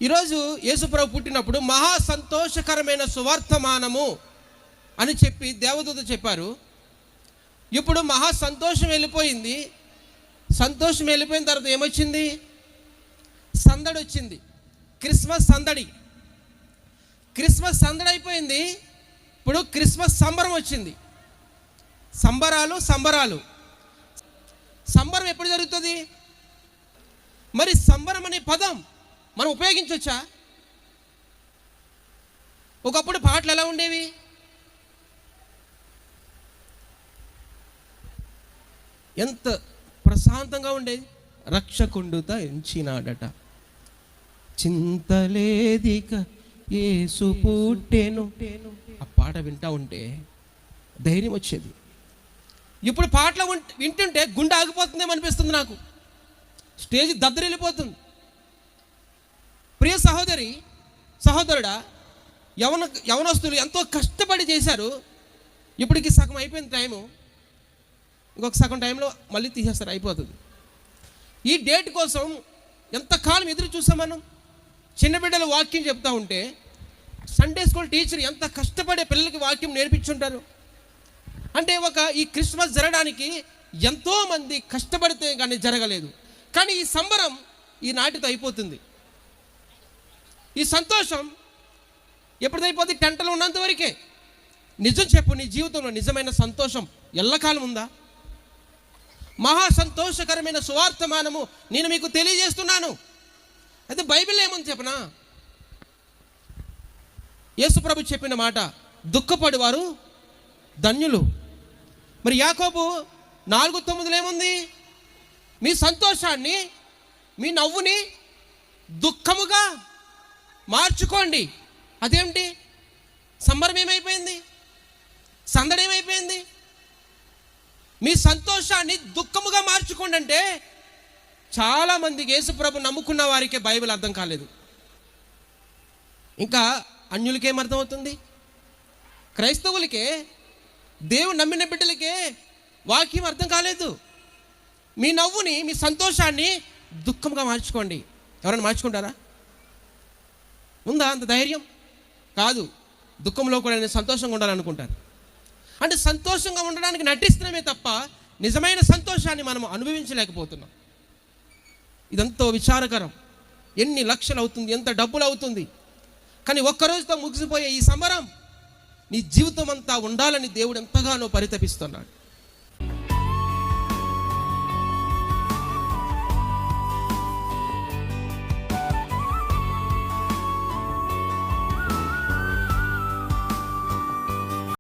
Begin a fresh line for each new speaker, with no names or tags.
ఈరోజు యేసుప్రభు పుట్టినప్పుడు మహా సంతోషకరమైన సువార్తమానము అని చెప్పి దేవదూత చెప్పారు. ఇప్పుడు మహా సంతోషం వెళ్ళిపోయింది. సంతోషం వెళ్ళిపోయిన తర్వాత ఏమొచ్చింది? సందడి వచ్చింది. క్రిస్మస్ సందడి. క్రిస్మస్ సందడి అయిపోయింది. ఇప్పుడు క్రిస్మస్ సంబరం వచ్చింది. సంబరాలు. సంబరం ఎప్పుడు జరుగుతుంది? మరి సంబరం అనే పదం మనం ఉపయోగించవచ్చా? ఒకప్పుడు పాటలు ఎలా ఉండేవి? ఎంత ప్రశాంతంగా ఉండేది. రక్షకుండుత ఎంచినాడట, చింతలేదిక యేసు పుట్టెను. ఆ పాట వింటా ఉంటే ధైర్యం వచ్చేది. ఇప్పుడు పాటలు వింటుంటే గుండె ఆగిపోతుందేమో అనిపిస్తుంది నాకు. స్టేజ్ దద్దరిల్లిపోతుంది. ప్రియ సహోదరి, సహోదరుడా, యవనస్తులు ఎంతో కష్టపడి చేశారు. ఇప్పటికి సగం అయిపోయింది టైము. ఇంకొక సగం టైంలో మళ్ళీ తీసేస్తారు, అయిపోతుంది. ఈ డేట్ కోసం ఎంతకాలం ఎదురు చూసాం మనం. చిన్న బిడ్డలు వాక్యం చెప్తా ఉంటే సండే స్కూల్ టీచర్ ఎంత కష్టపడే పిల్లలకి వాక్యం నేర్పించుంటారు. అంటే ఈ క్రిస్మస్ జరగడానికి ఎంతోమంది కష్టపడితే కానీ జరగలేదు. కానీ ఈ సంబరం ఈనాటితో అయిపోతుంది. ఈ సంతోషం ఎప్పుడైపోతే టెంటలో ఉన్నంత వరకే. నిజం చెప్పు, నీ జీవితంలో నిజమైన సంతోషం ఎల్లకాలం ఉందా? మహా సంతోషకరమైన సువార్తమానము నేను మీకు తెలియజేస్తున్నాను. అయితే బైబిల్ ఏమని చెప్పనా? యేసుప్రభు చెప్పిన మాట, దుఃఖపడేవారు ధన్యులు. మరి యాకోబు 4:9 ఏముంది? మీ సంతోషాన్ని, మీ నవ్వుని దుఃఖముగా మార్చుకోండి. అదేమిటి? సంబరం ఏమైపోయింది? సందడి ఏమైపోయింది? మీ సంతోషాన్ని దుఃఖముగా మార్చుకోండి అంటే చాలామందికి యేసుప్రభు నమ్ముకున్న వారికే బైబిల్ అర్థం కాలేదు. ఇంకా అన్యులకేం అర్థమవుతుంది? క్రైస్తవులకే, దేవుడు నమ్మిన బిడ్డలకే వాక్యం అర్థం కాలేదు. మీ నవ్వుని, మీ సంతోషాన్ని దుఃఖంగా మార్చుకోండి. ఎవరైనా మార్చుకుంటారా? ఉందా అంత ధైర్యం? కాదు. దుఃఖంలో కూడా నేను సంతోషంగా ఉండాలనుకుంటాను. అంటే సంతోషంగా ఉండడానికి నటిస్తున్నామే తప్ప నిజమైన సంతోషాన్ని మనం అనుభవించలేకపోతున్నాం. ఇదంతా విచారకరం. ఎన్ని లక్షలు అవుతుంది, ఎంత డబ్బులు అవుతుంది. కానీ ఒక్కరోజుతో ముగిసిపోయే ఈ సంబరం నీ జీవితం అంతా ఉండాలని దేవుడు ఎంతగానో పరితపిస్తున్నాడు.